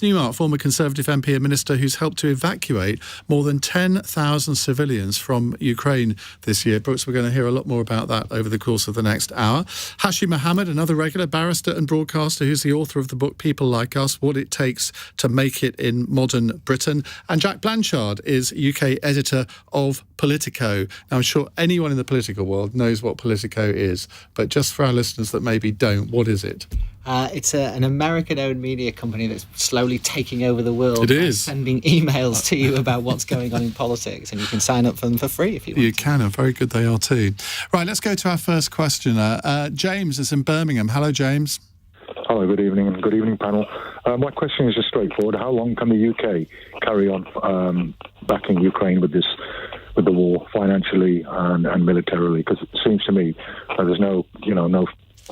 Newmark, former Conservative MP and minister who's helped to evacuate more than 10,000 civilians from Ukraine this year. Brooks, we're going to hear a lot more about that over the course of the next hour. Hashi Mohamed, another regular barrister and broadcaster who's the author of the book People Like Us, What It Takes to Make It in Modern Britain. And Jack Blanchard is UK editor of Politico. Now, I'm sure anyone in the political world knows what Politico is, but just for our listeners that maybe don't, what is it? It's an American-owned media company that's slowly taking over the world. It is. Sending emails to you about what's going on in politics, and you can sign up for them for free if you want. You can, and very good they are too. Right, let's go to our first questioner. James is in Birmingham. Hello, James. Hello, good evening, and good evening, panel. My question is just straightforward. How long can the UK carry on backing Ukraine with the war financially and militarily? Because it seems to me there's no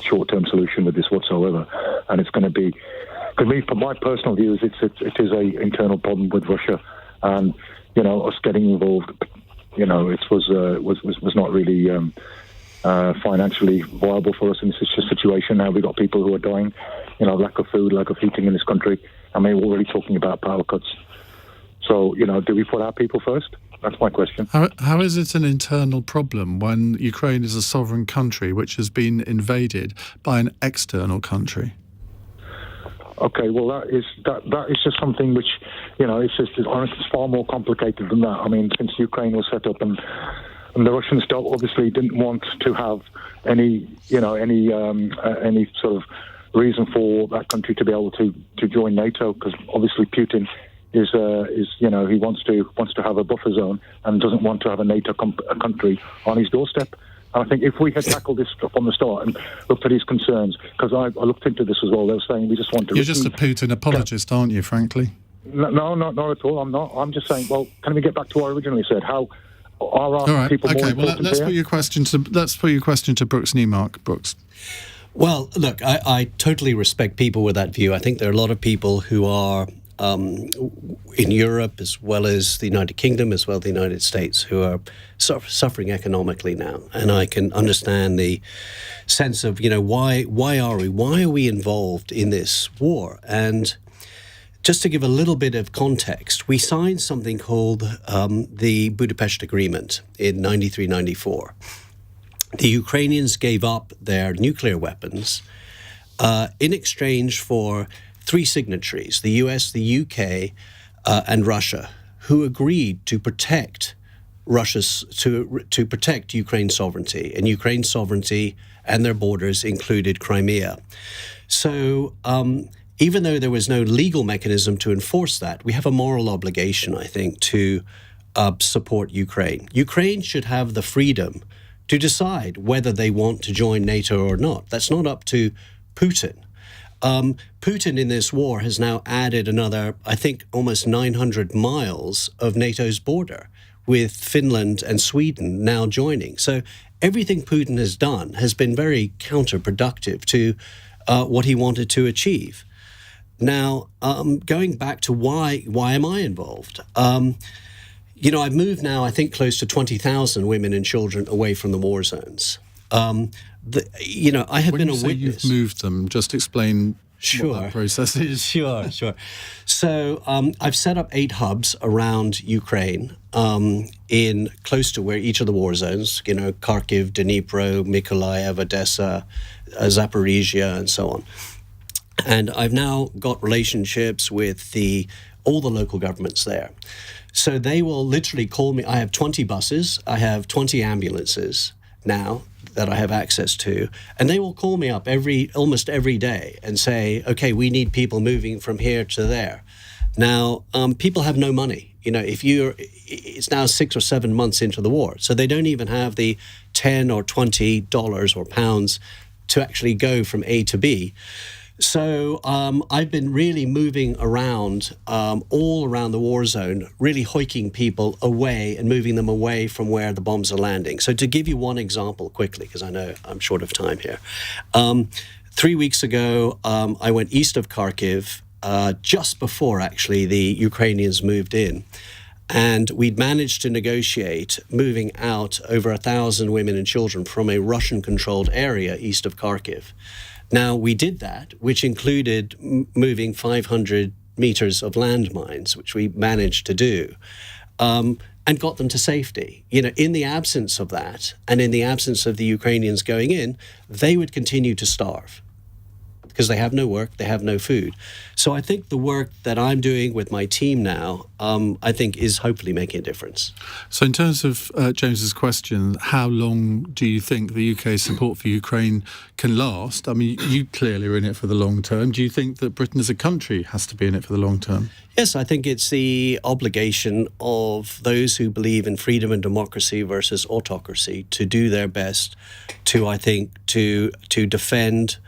short-term solution with this whatsoever, and it's going to be, for me, from my personal views, it is a internal problem with Russia, and us getting involved, it was not really financially viable for us in this situation. Now we've got people who are dying, lack of food, lack of heating in this country. I mean, we're already talking about power cuts. So, do we put our people first? That's my question. How is it an internal problem when Ukraine is a sovereign country which has been invaded by an external country? Okay, well, that is just something which, it's far more complicated than that. I mean, since Ukraine was set up and the Russians obviously didn't want to have any sort of reason for that country to be able to join NATO, because obviously Putin is he wants to have a buffer zone and doesn't want to have a NATO country on his doorstep. And I think if we had tackled this from the start and looked at his concerns, because I looked into this as well, they were saying we just want to... You're just a Putin apologist, aren't you, frankly? No, not at all. I'm not. I'm just saying, well, can we get back to what I originally said? How are our people more important? Well, let's put your question to Brooks Newmark. Brooks. Well, look, I totally respect people with that view. I think there are a lot of people who are in Europe, as well as the United Kingdom, as well as the United States, who are suffering economically now. And I can understand the sense of, why are we involved in this war? And just to give a little bit of context, we signed something called the Budapest Agreement in 93-94. The Ukrainians gave up their nuclear weapons in exchange for three signatories, the US, the UK, and Russia, who agreed to protect to protect Ukraine's sovereignty. And Ukraine's sovereignty and their borders included Crimea. So even though there was no legal mechanism to enforce that, we have a moral obligation, I think, to support Ukraine. Ukraine should have the freedom to decide whether they want to join NATO or not. That's not up to Putin. Putin in this war has now added another, I think, almost 900 miles of NATO's border, with Finland and Sweden now joining. So everything Putin has done has been very counterproductive to what he wanted to achieve. Now, going back to why am I involved? I've moved now, I think, close to 20,000 women and children away from the war zones. I have been a witness. When you say you've moved them, just explain what that process is. Sure. So I've set up 8 hubs around Ukraine, in close to where each of the war zones, Kharkiv, Dnipro, Mykolaiv, Odessa, Zaporizhia, and so on. And I've now got relationships with all the local governments there. So they will literally call me. I have 20 buses. I have 20 ambulances now that I have access to, and they will call me up almost every day and say, okay, we need people moving from here to there. Now, people have no money. It's now 6 or 7 months into the war, so they don't even have the $10 or $20 or pounds to actually go from A to B. So I've been really moving around all around the war zone, really hoiking people away and moving them away from where the bombs are landing. So to give you one example quickly, because I know I'm short of time here. 3 weeks ago, I went east of Kharkiv, just before actually the Ukrainians moved in. And we'd managed to negotiate moving out over 1,000 women and children from a Russian-controlled area east of Kharkiv. Now, we did that, which included moving 500 meters of landmines, which we managed to do, and got them to safety. In the absence of that, and in the absence of the Ukrainians going in, they would continue to starve because they have no work, they have no food. So I think the work that I'm doing with my team now, I think is hopefully making a difference. So in terms of James's question, how long do you think the UK's support for Ukraine can last? I mean, you clearly are in it for the long term. Do you think that Britain as a country has to be in it for the long term? Yes, I think it's the obligation of those who believe in freedom and democracy versus autocracy to do their best to defend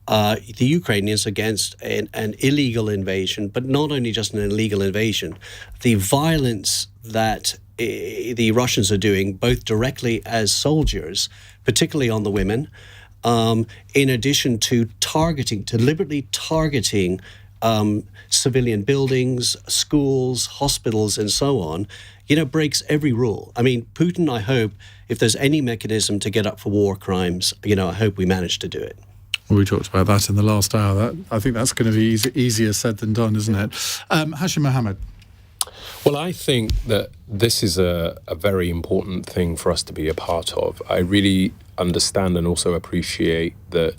the Ukrainians against an illegal invasion, but not only just an illegal invasion, the violence that the Russians are doing, both directly as soldiers, particularly on the women, in addition to deliberately targeting civilian buildings, schools, hospitals, and so on, breaks every rule. I mean, Putin, I hope, if there's any mechanism to get up for war crimes, I hope we manage to do it. Well, we talked about that in the last hour. I think that's going to be easier said than done, isn't it? Hashi Mohamed. Well, I think that this is a very important thing for us to be a part of. I really understand and also appreciate that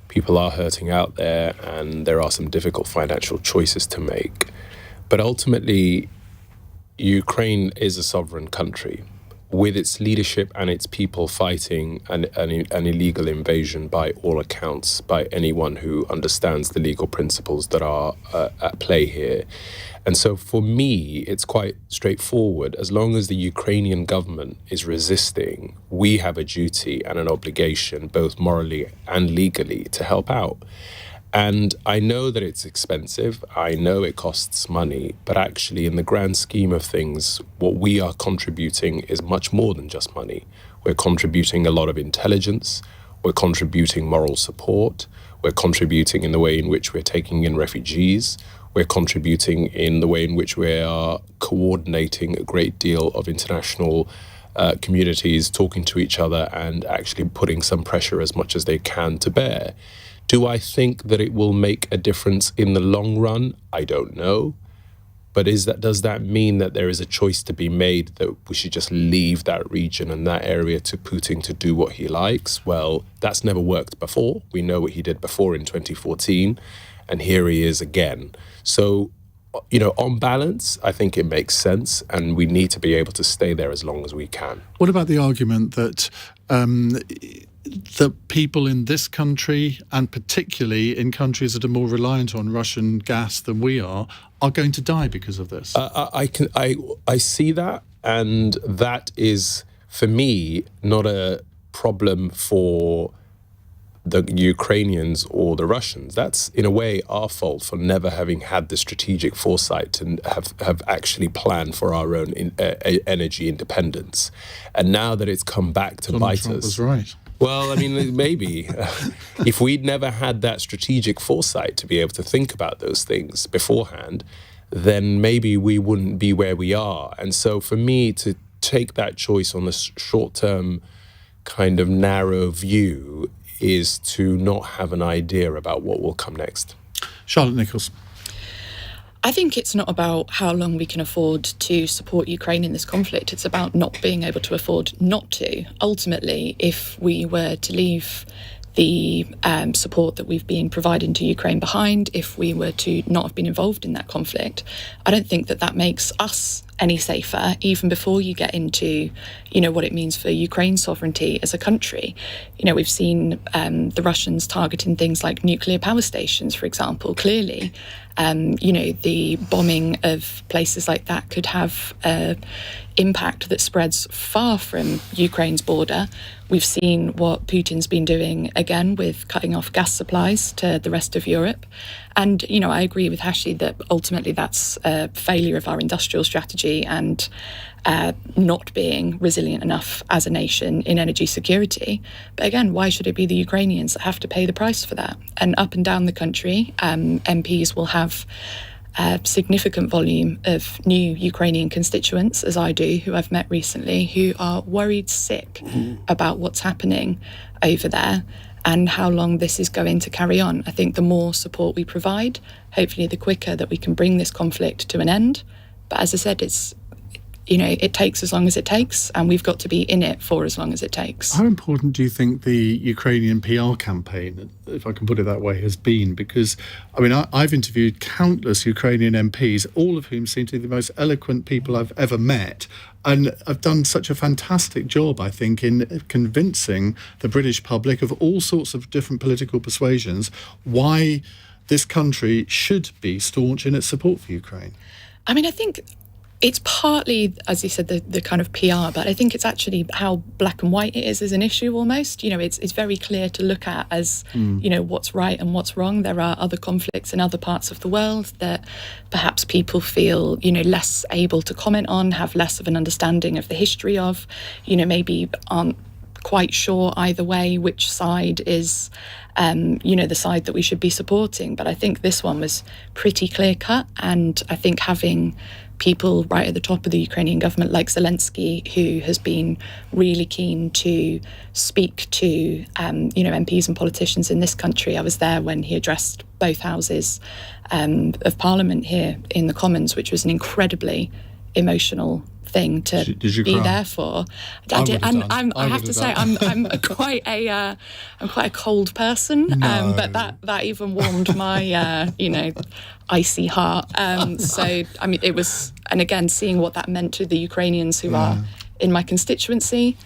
people are hurting out there and there are some difficult financial choices to make. But ultimately, Ukraine is a sovereign country with its leadership and its people fighting an illegal invasion by all accounts, by anyone who understands the legal principles that are at play here. And so for me, it's quite straightforward. As long as the Ukrainian government is resisting, we have a duty and an obligation, both morally and legally, to help out. And I know that it's expensive, I know it costs money, but actually in the grand scheme of things, what we are contributing is much more than just money. We're contributing a lot of intelligence, we're contributing moral support, we're contributing in the way in which we're taking in refugees, we're contributing in the way in which we are coordinating a great deal of international communities, talking to each other and actually putting some pressure as much as they can to bear. Do I think that it will make a difference in the long run? I don't know. But does that mean that there is a choice to be made that we should just leave that region and that area to Putin to do what he likes? Well, that's never worked before. We know what he did before in 2014, and here he is again. So, on balance, I think it makes sense, and we need to be able to stay there as long as we can. What about the argument that the people in this country, and particularly in countries that are more reliant on Russian gas than we are going to die because of this? I see that, and that is, for me, not a problem for the Ukrainians or the Russians. That's, in a way, our fault for never having had the strategic foresight to have actually planned for our own energy independence. And now that it's come back to bite us... Donald Trump was right. Well, I mean, maybe. If we'd never had that strategic foresight to be able to think about those things beforehand, then maybe we wouldn't be where we are. And so for me to take that choice on the short-term kind of narrow view is to not have an idea about what will come next. Charlotte Nichols. I think it's not about how long we can afford to support Ukraine in this conflict. It's about not being able to afford not to. Ultimately, if we were to leave the support that we've been providing to Ukraine behind, if we were to not have been involved in that conflict, I don't think that makes us any safer, even before you get into, what it means for Ukraine's sovereignty as a country. We've seen the Russians targeting things like nuclear power stations, for example. Clearly, the bombing of places like that could have an impact that spreads far from Ukraine's border. We've seen what Putin's been doing again with cutting off gas supplies to the rest of Europe. And, I agree with Hashi that ultimately that's a failure of our industrial strategy and not being resilient enough as a nation in energy security. But again, why should it be the Ukrainians that have to pay the price for that? And up and down the country, MPs will have a significant volume of new Ukrainian constituents, as I do, who I've met recently, who are worried sick about what's happening over there. and how long this is going to carry on. I think the more support we provide, hopefully the quicker that we can bring this conflict to an end. But as I said, it takes as long as it takes, and we've got to be in it for as long as it takes. How important do you think the Ukrainian PR campaign, if I can put it that way, has been? Because, I've interviewed countless Ukrainian MPs, all of whom seem to be the most eloquent people I've ever met. And I've done such a fantastic job, I think, in convincing the British public of all sorts of different political persuasions why this country should be staunch in its support for Ukraine. I think it's partly, as you said, the kind of PR, but I think it's actually how black and white it is as an issue almost. It's very clear to look at as, what's right and what's wrong. There are other conflicts in other parts of the world that perhaps people feel, less able to comment on, have less of an understanding of the history of, maybe aren't quite sure either way which side is, the side that we should be supporting. But I think this one was pretty clear cut, and I think having people right at the top of the Ukrainian government like Zelensky, who has been really keen to speak to MPs and politicians in this country. I was there when he addressed both houses of Parliament here in the Commons, which was an incredibly emotional thing to be there for. I did, and I have to say, I'm quite a cold person, but that even warmed my icy heart. It was, and again, seeing what that meant to the Ukrainians who are in my constituency,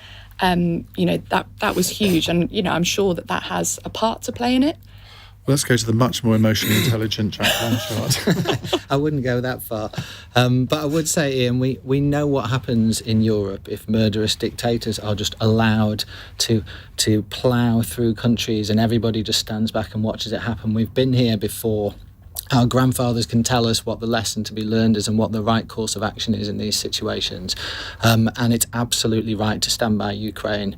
that was huge, and I'm sure that has a part to play in it. Let's go to the much more emotionally intelligent Jack Blanchard. I wouldn't go that far. But I would say, Iain, we know what happens in Europe if murderous dictators are just allowed to plough through countries and everybody just stands back and watches it happen. We've been here before. Our grandfathers can tell us what the lesson to be learned is and what the right course of action is in these situations. And it's absolutely right to stand by Ukraine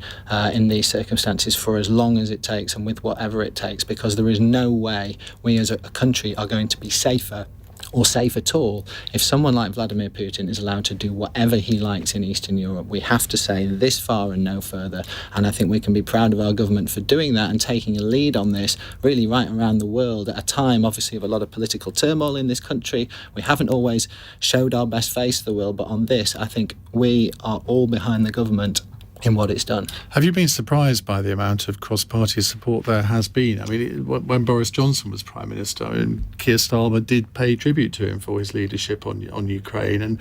in these circumstances for as long as it takes and with whatever it takes, because there is no way we as a country are going to be safer or safe at all if someone like Vladimir Putin is allowed to do whatever he likes in Eastern Europe. We have to say this far and no further, and I think we can be proud of our government for doing that and taking a lead on this really right around the world at a time obviously of a lot of political turmoil in this country. We haven't always showed our best face to the world, but on this I think we are all behind the government in what it's done. Have you been surprised by the amount of cross-party support there has been? When Boris Johnson was Prime Minister, and Keir Starmer did pay tribute to him for his leadership on Ukraine, and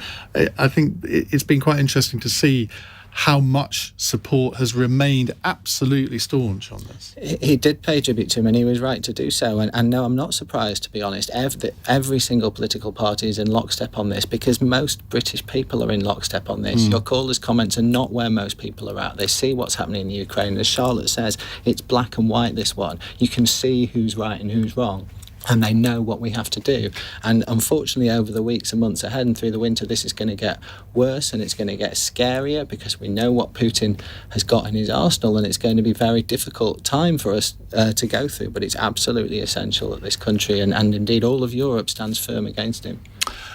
I think it's been quite interesting to see how much support has remained absolutely staunch on this. He did pay tribute to him, and he was right to do so. And no, I'm not surprised, to be honest. Every single political party is in lockstep on this, because most British people are in lockstep on this. Your callers' comments are not where most people are at. They see what's happening in Ukraine. As Charlotte says, it's black and white, this one. You can see who's right and who's wrong. And they know what we have to do. And unfortunately, over the weeks and months ahead and through the winter, this is going to get worse and it's going to get scarier, because we know what Putin has got in his arsenal, and it's going to be a very difficult time for us to go through. But it's absolutely essential that this country and indeed all of Europe stands firm against him.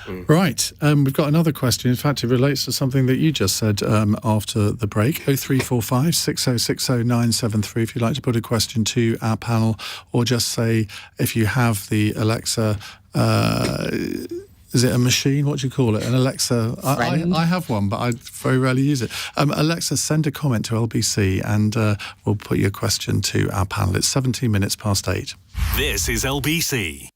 Right. We've got another question. In fact, it relates to something that you just said after the break. 0345 6060 973 if you'd like to put a question to our panel, or just say if you have the Alexa... is it a machine? What do you call it? An Alexa? I have one, but I very rarely use it. Alexa, send a comment to LBC and we'll put your question to our panel. It's 17 minutes past 8. This is LBC.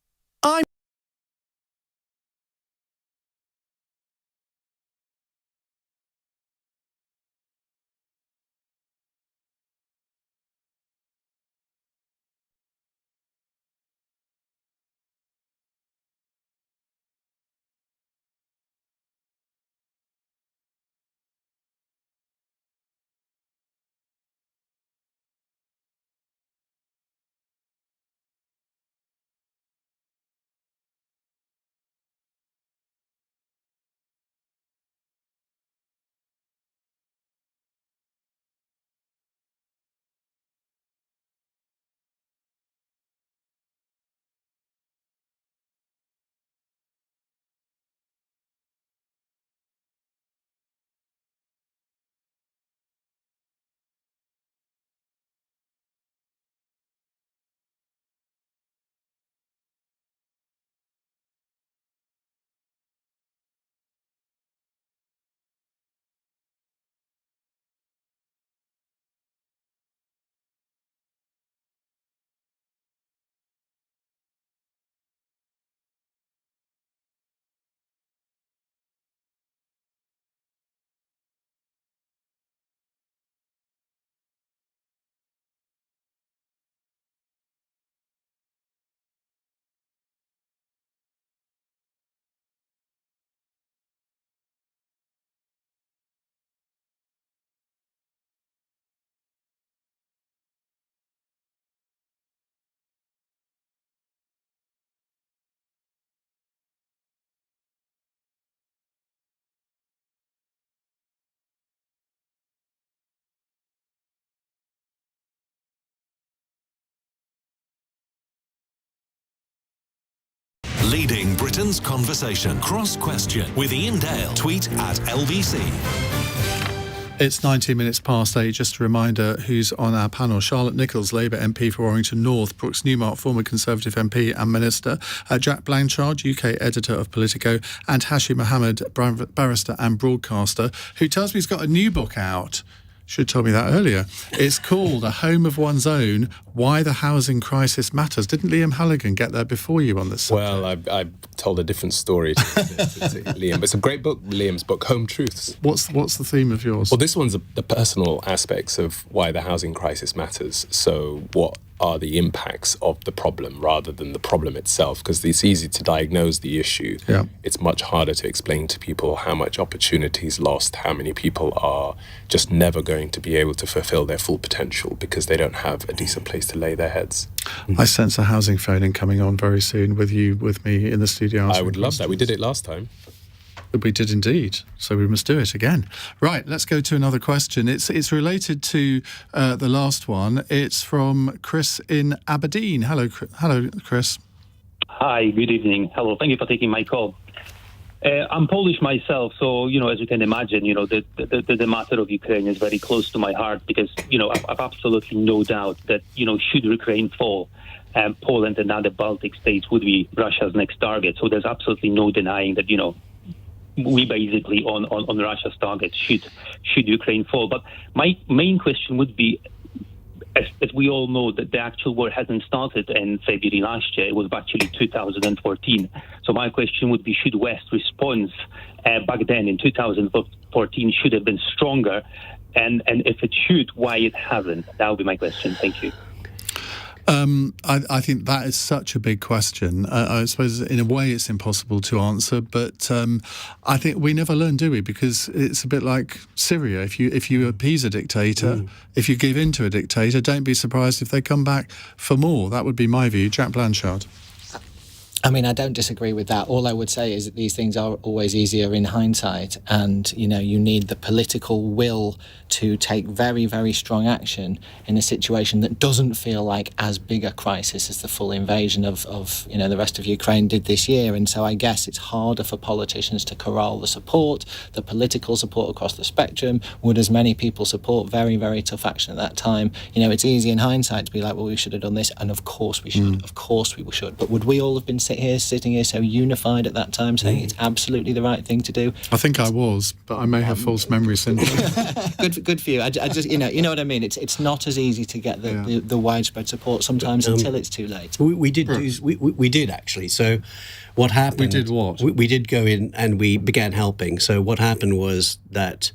Leading Britain's conversation. Cross Question with Iain Dale. Tweet at LBC. It's 19 minutes past 8. Just a reminder who's on our panel. Charlotte Nichols, Labour MP for Warrington North. Brooks Newmark, former Conservative MP and Minister. Jack Blanchard, UK Editor of Politico. And Hashi Mohamed, Barrister and Broadcaster, who tells me he's got a new book out. Should have told me that earlier. It's called A Home of One's Own, Why the Housing Crisis Matters. Didn't Liam Halligan get there before you on this subject? Well, I told a different story to Liam. But it's a great book, Liam's book, Home Truths. What's the theme of yours? Well, this one's the personal aspects of why the housing crisis matters. So what are the impacts of the problem rather than the problem itself? Because it's easy to diagnose the issue. Yeah. It's much harder to explain to people how much opportunity is lost, how many people are just never going to be able to fulfill their full potential because they don't have a decent place to lay their heads. I sense a housing phone-in coming on very soon with me in the studio. I would love that. We did it last time. We did indeed, so we must do it again. Right, let's go to another question. It's related to the last one. It's from Chris in Aberdeen. Hello, Chris. Hi, good evening. Hello, thank you for taking my call. I'm Polish myself, so, as you can imagine, the matter of Ukraine is very close to my heart because, I've absolutely no doubt that, should Ukraine fall, Poland and other Baltic states would be Russia's next target. So there's absolutely no denying that, we basically on Russia's target should Ukraine fall. But my main question would be, as we all know, that the actual war hasn't started in February last year. It was actually 2014. So my question would be, should West response back then in 2014 should have been stronger? And if it should, why it hasn't? That would be my question. Thank you. I think that is such a big question. I suppose in a way it's impossible to answer, but I think we never learn, do we? Because it's a bit like Syria. If you appease a dictator, if you give in to a dictator, don't be surprised if they come back for more. That would be my view. Jack Blanchard. I mean, I don't disagree with that. All I would say is that these things are always easier in hindsight, and you need the political will to take very, very strong action in a situation that doesn't feel like as big a crisis as the full invasion of the rest of Ukraine did this year. And so I guess it's harder for politicians to corral the support, the political support across the spectrum. Would as many people support very, very tough action at that time? It's easy in hindsight to be like, well, we should have done this, and of course we should. Of course we should. But would we all have been sitting here so unified at that time, saying it's absolutely the right thing to do? I think I was, but I may have false memory syndrome. Good for you. I just you know what I mean. It's not as easy to get the widespread support sometimes until it's too late. We did actually. So what happened? We did what? We did go in and we began helping. So what happened was that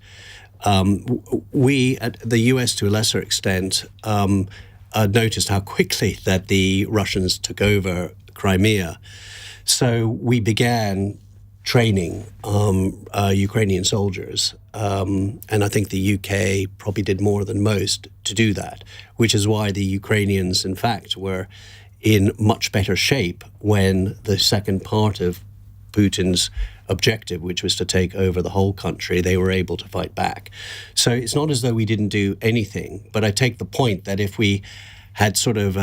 we, at the US to a lesser extent, noticed how quickly that the Russians took over Crimea. So we began training Ukrainian soldiers, and I think the UK probably did more than most to do that, which is why the Ukrainians, in fact, were in much better shape when the second part of Putin's objective, which was to take over the whole country, they were able to fight back. So it's not as though we didn't do anything, but I take the point that if we had sort of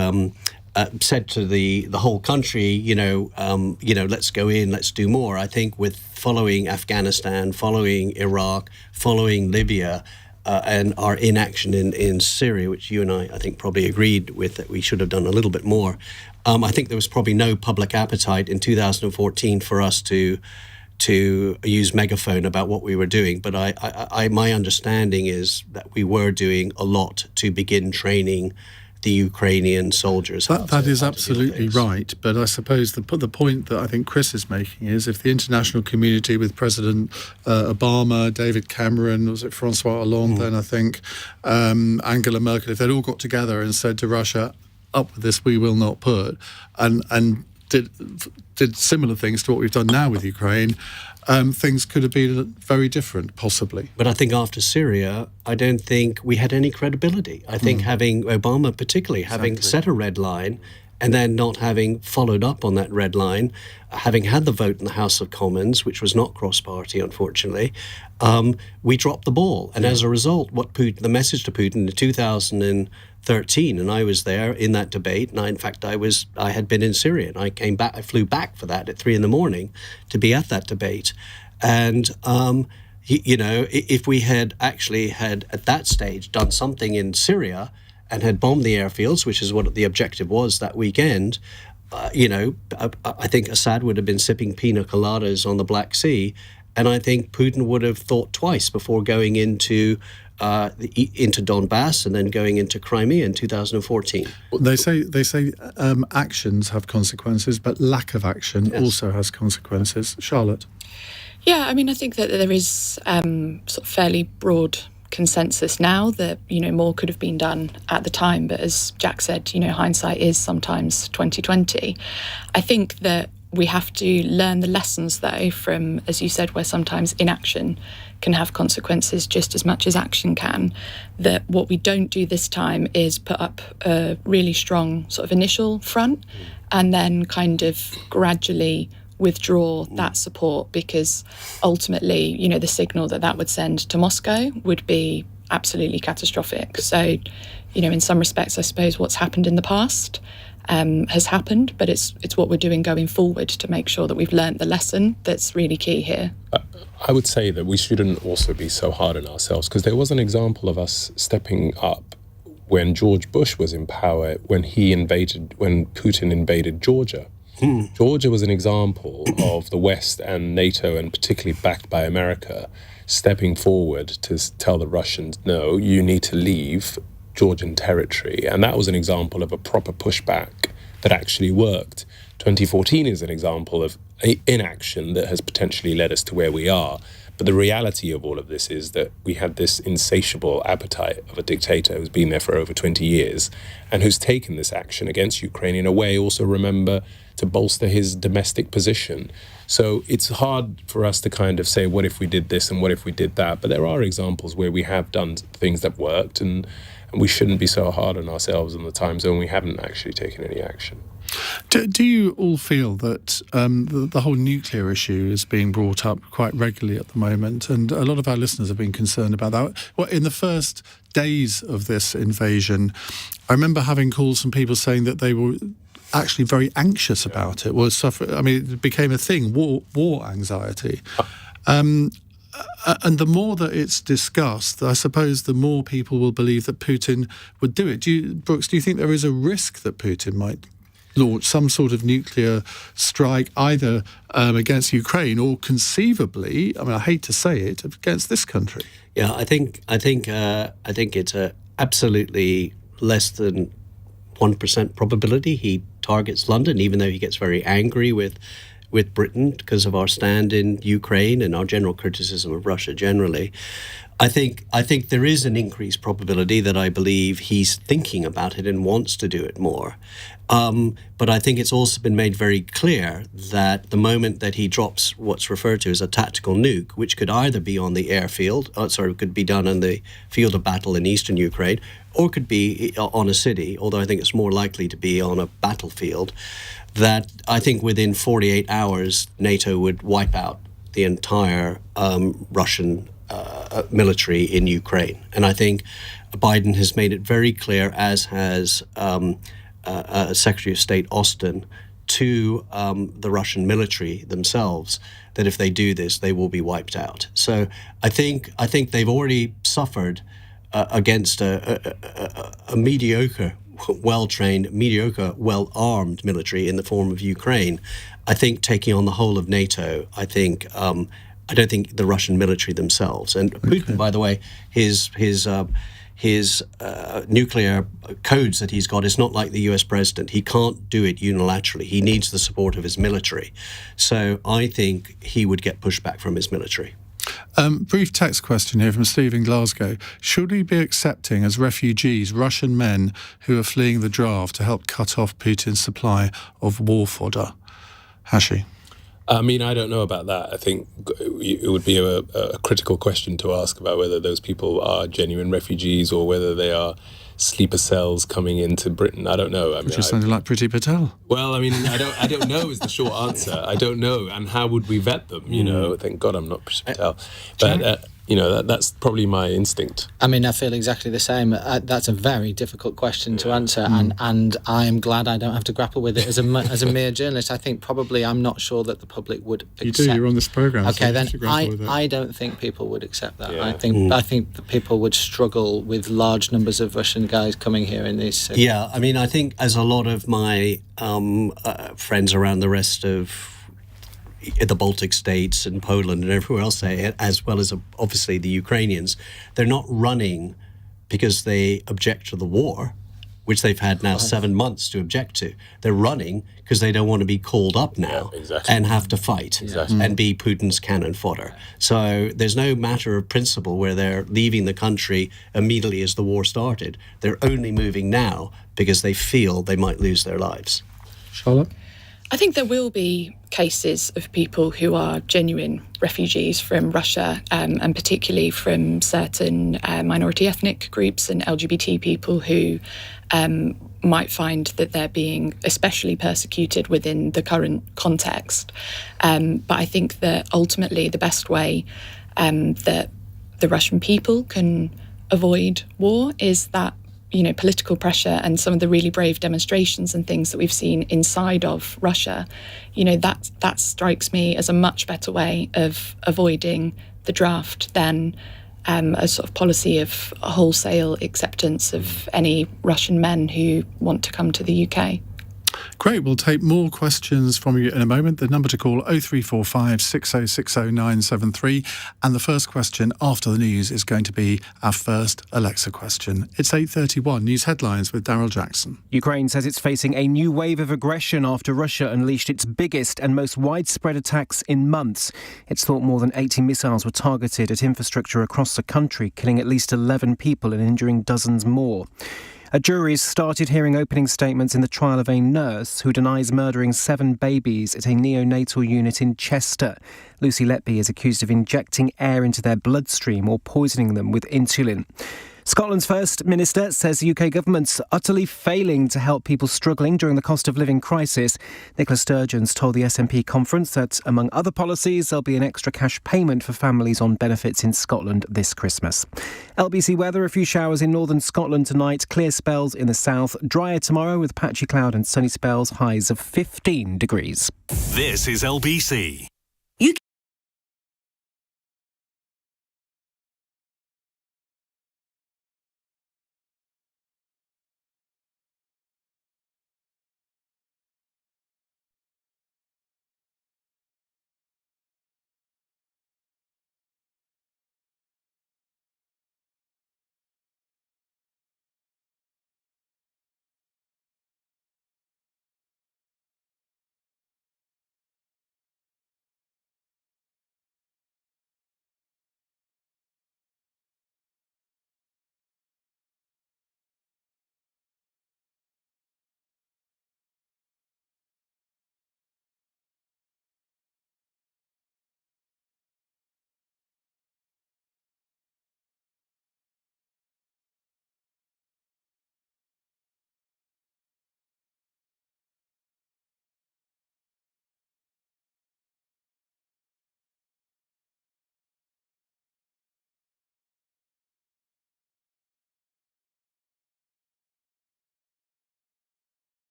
said to the whole country, let's go in, let's do more. I think with following Afghanistan, following Iraq, following Libya, and our inaction in Syria, which you and I think probably agreed with, that we should have done a little bit more. I think there was probably no public appetite in 2014 for us to use megaphone about what we were doing. But my understanding is that we were doing a lot to begin training the Ukrainian soldiers. That is absolutely right. But I suppose the point that I think Chris is making is, if the international community with President Obama, David Cameron, was it Francois Hollande then, I think, Angela Merkel, if they'd all got together and said to Russia, up with this, we will not put, and did similar things to what we've done now with Ukraine, things could have been very different, possibly. But I think after Syria, I don't think we had any credibility. I think having Obama particularly, having set a red line and then not having followed up on that red line, having had the vote in the House of Commons, which was not cross-party, unfortunately, we dropped the ball. And as a result, the message to Putin in 2013, and I was there in that debate, and I had been in Syria, and I flew back for that at 3 a.m. to be at that debate. And if we had at that stage done something in Syria and had bombed the airfields, which is what the objective was that weekend, I think Assad would have been sipping pina coladas on the Black Sea, and I think Putin would have thought twice before going into Donbass and then going into Crimea in 2014. They say actions have consequences, but lack of action also has consequences. Charlotte? Yeah, I mean, I think that there is sort of fairly broad consensus now that, more could have been done at the time. But as Jack said, hindsight is sometimes 2020. I think that we have to learn the lessons, though, from, as you said, where sometimes inaction can have consequences just as much as action can. That what we don't do this time is put up a really strong sort of initial front and then kind of gradually withdraw that support, because ultimately, the signal that would send to Moscow would be absolutely catastrophic. So, in some respects, I suppose what's happened in the past has happened, but it's what we're doing going forward to make sure that we've learnt the lesson that's really key here. I would say that we shouldn't also be so hard on ourselves, because there was an example of us stepping up when George Bush was in power, when Putin invaded Georgia. Georgia was an example of the West and NATO, and particularly backed by America, stepping forward to tell the Russians, no, you need to leave Georgian territory. And that was an example of a proper pushback that actually worked. 2014 is an example of inaction that has potentially led us to where we are. But the reality of all of this is that we had this insatiable appetite of a dictator who's been there for over 20 years and who's taken this action against Ukraine in a way, also remember, to bolster his domestic position. So it's hard for us to kind of say, what if we did this and what if we did that? But there are examples where we have done things that worked, and we shouldn't be so hard on ourselves in the times when we haven't actually taken any action. Do you all feel that the whole nuclear issue is being brought up quite regularly at the moment? And a lot of our listeners have been concerned about that. Well, in the first days of this invasion, I remember having calls from people saying that they were actually very anxious about it. It became a thing, war anxiety. And the more that it's discussed, I suppose the more people will believe that Putin would do it. Brooks, do you think there is a risk that Putin might launch some sort of nuclear strike either against Ukraine or conceivably, I hate to say it, against this country? Yeah, I think it's a absolutely less than 1% probability he targets London, even though he gets very angry with Britain because of our stand in Ukraine and our general criticism of Russia generally. I think there is an increased probability that I believe he's thinking about it and wants to do it more. But I think it's also been made very clear that the moment that he drops what's referred to as a tactical nuke, which could either be on the airfield, could be done on the field of battle in eastern Ukraine, or could be on a city, although I think it's more likely to be on a battlefield, that I think within 48 hours, NATO would wipe out the entire Russian military in Ukraine. And I think Biden has made it very clear, as has Secretary of State Austin, to the Russian military themselves, that if they do this, they will be wiped out. So I think they've already suffered against a mediocre, well-trained, mediocre, well-armed military in the form of Ukraine. I think taking on the whole of NATO, I don't think the Russian military themselves. And Putin, by the way, his nuclear codes that he's got is not like the US president. He can't do it unilaterally. He needs the support of his military. So I think he would get pushback from his military. Brief text question here from Steve in Glasgow. Should we be accepting as refugees Russian men who are fleeing the draft to help cut off Putin's supply of war fodder? Hashi? I don't know about that. I think it would be a critical question to ask about whether those people are genuine refugees or whether they are sleeper cells coming into Britain. I don't know. I mean, Just sounded like Priti Patel. well, I mean, I don't know is the short answer. I don't know. And how would we vet them? You know, thank God I'm not Priti Patel. But, you know, that's probably my instinct. I mean, I feel exactly the same. That's a very difficult question to answer, and I'm glad I don't have to grapple with it as a mere journalist. I think probably I'm not sure that the public would accept. You do. You're on this programme. Okay, so then I don't think people would accept that. Yeah. I think that people would struggle with large numbers of Russian guys coming here in these cities. Yeah, I mean, I think as a lot of my friends around the rest of the Baltic states and Poland and everywhere else say, as well as obviously the Ukrainians, they're not running because they object to the war, which they've had now 7 months to object to. They're running because they don't want to be called up now and have to fight and be Putin's cannon fodder. So there's no matter of principle where they're leaving the country immediately as the war started. They're only moving now because they feel they might lose their lives. Charlotte? I think there will be cases of people who are genuine refugees from Russia, and particularly from certain minority ethnic groups and LGBT people who might find that they're being especially persecuted within the current context. But I think that ultimately the best way that the Russian people can avoid war is that, you know, political pressure and some of the really brave demonstrations and things that we've seen inside of Russia, you know, that strikes me as a much better way of avoiding the draft than a sort of policy of wholesale acceptance of any Russian men who want to come to the UK. Great, we'll take more questions from you in a moment. The number to call 0345 6060 973. And the first question after the news is going to be our first Alexa question. It's 8:31. News headlines with Daryl Jackson. Ukraine says it's facing a new wave of aggression after Russia unleashed its biggest and most widespread attacks in months. It's thought more than 80 missiles were targeted at infrastructure across the country, killing at least 11 people and injuring dozens more. A jury's started hearing opening statements in the trial of a nurse who denies murdering 7 babies at a neonatal unit in Chester. Lucy Letby is accused of injecting air into their bloodstream or poisoning them with insulin. Scotland's First Minister says the UK government's utterly failing to help people struggling during the cost of living crisis. Nicola Sturgeon's told the SNP conference that, among other policies, there'll be an extra cash payment for families on benefits in Scotland this Christmas. LBC weather, a few showers in northern Scotland tonight, clear spells in the south, drier tomorrow with patchy cloud and sunny spells, highs of 15 degrees. This is LBC.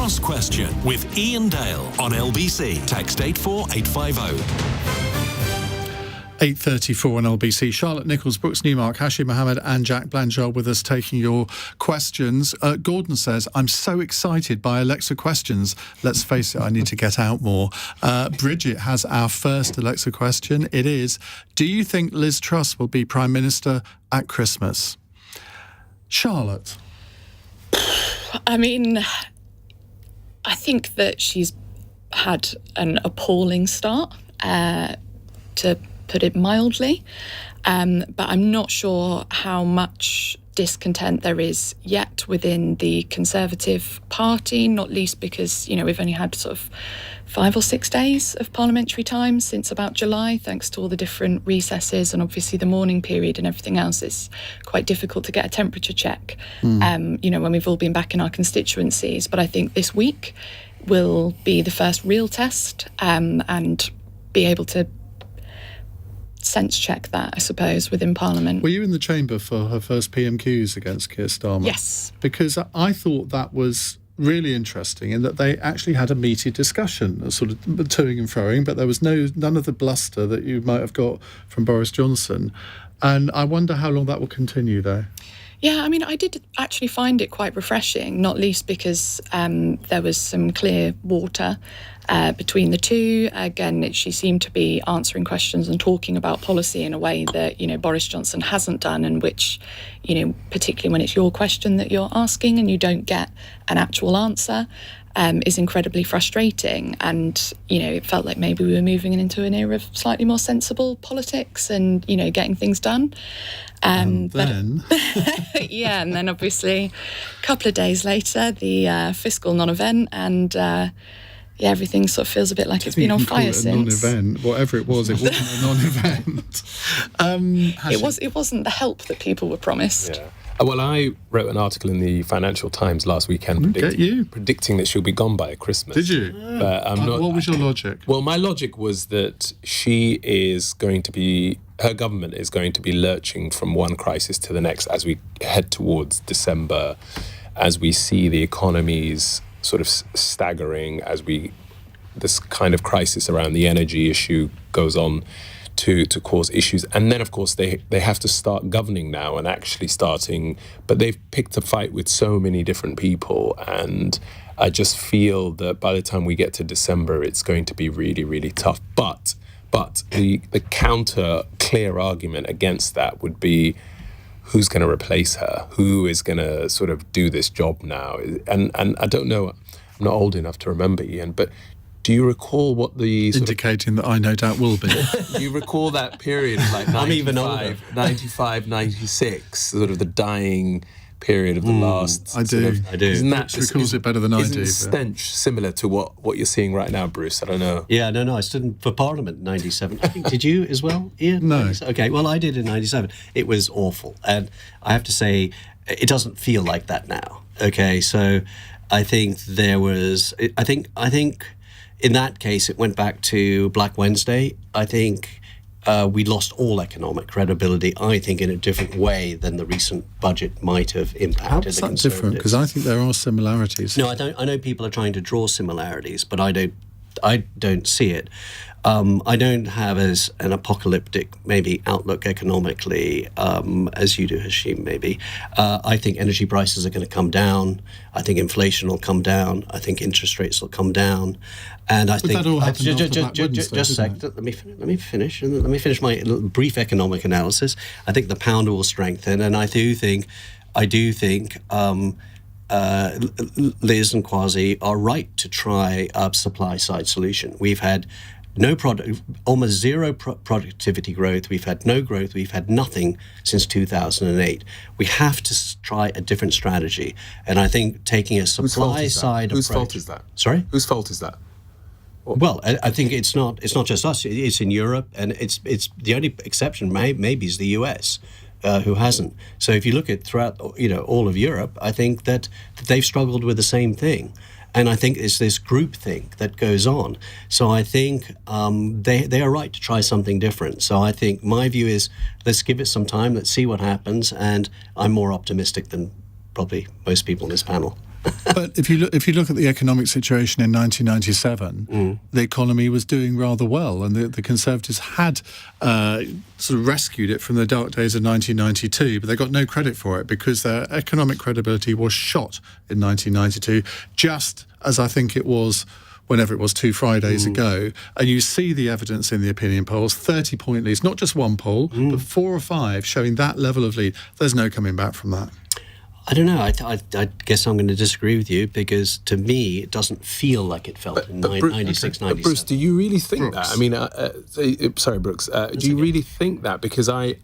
Cross Question with Iain Dale on LBC. Text 84850. 8:34 on LBC. Charlotte Nichols, Brooks Newmark, Hashi Mohamed and Jack Blanchard with us taking your questions. Gordon says, I'm so excited by Alexa questions. Let's face it, I need to get out more. Bridget has our first Alexa question. It is, do you think Liz Truss will be Prime Minister at Christmas? Charlotte? I mean, I think that she's had an appalling start, to put it mildly, but I'm not sure how much discontent there is yet within the Conservative Party, not least because, we've only had sort of 5 or 6 days of parliamentary time since about July, thanks to all the different recesses and obviously the mourning period and everything else. It's quite difficult to get a temperature check, when we've all been back in our constituencies. But I think this week will be the first real test, and be able to sense check that, I suppose, within Parliament. Were you in the chamber for her first PMQs against Keir Starmer? Yes. Because I thought that was really interesting in that they actually had a meaty discussion, sort of toing and froing, but there was none of the bluster that you might have got from Boris Johnson. And I wonder how long that will continue, though. Yeah, I mean, I did actually find it quite refreshing, not least because there was some clear water between the two. Again, she seemed to be answering questions and talking about policy in a way that, Boris Johnson hasn't done, and which, particularly when it's your question that you're asking and you don't get an actual answer, is incredibly frustrating. And, it felt like maybe we were moving into an era of slightly more sensible politics and, getting things done. And then and then obviously a couple of days later, the fiscal non-event, and everything sort of feels a bit like it's been on fire since. Non-event, whatever it wasn't a non-event. It wasn't the help that people were promised. Yeah. Well, I wrote an article in the Financial Times last weekend predicting that she'll be gone by Christmas. Did you? But what was your logic? Well, my logic was that her government is going to be lurching from one crisis to the next as we head towards December, as we see the economies sort of staggering, this kind of crisis around the energy issue goes on to cause issues. And then, of course, they have to start governing now and actually but they've picked a fight with so many different people. And I just feel that by the time we get to December, it's going to be really, really tough. But the counter clear argument against that would be, who's going to replace her? Who is going to sort of do this job now? And I don't know, I'm not old enough to remember, Iain, but do you recall what the... Indicating that I no doubt will be. Do you recall that period of like 95, 96, sort of the dying period of the last... I do. I do. Isn't that recalls it better than I do. Isn't stench similar to what you're seeing right now, Bruce? I don't know. Yeah, no, I stood for Parliament in 97. I think, did you as well, Iain? No. Okay, well, I did in 97. It was awful. And I have to say, it doesn't feel like that now. Okay, so I think there was... I think in that case, it went back to Black Wednesday. I think we lost all economic credibility, I think, in a different way than the recent budget might have impacted the Conservatives. How is that different? Because I think there are similarities. No, I know people are trying to draw similarities, but I don't see it. I don't have as an apocalyptic maybe outlook economically as you do, Hashim, maybe. I think energy prices are going to come down. I think inflation will come down. I think interest rates will come down. And I think that all happened just a sec. Let me finish. Let me finish my brief economic analysis. I think the pound will strengthen, and I do think Liz and Kwasi are right to try a supply side solution. We've had almost zero productivity growth. We've had no growth. We've had nothing since 2008. We have to try a different strategy, and I think taking a supply side approach. Whose fault is that? Sorry? Whose fault is that? Well, I think it's not just us. It's in Europe, and it's the only exception maybe is the US, who hasn't. So if you look at throughout all of Europe, I think that they've struggled with the same thing, and I think it's this group thing that goes on. So I think they are right to try something different. So I think my view is let's give it some time, let's see what happens, and I'm more optimistic than probably most people in this panel. But if you look at the economic situation in 1997, the economy was doing rather well, and the Conservatives had sort of rescued it from the dark days of 1992, but they got no credit for it because their economic credibility was shot in 1992, just as I think it was whenever it was 2 Fridays ago. And you see the evidence in the opinion polls, 30-point leads, not just one poll, but 4 or 5 showing that level of lead. There's no coming back from that. I don't know. I guess I'm going to disagree with you, because to me it doesn't feel like it felt in 96, 97. But Bruce, do you really think that? I mean, sorry, Brooks. Do you really think that? Because I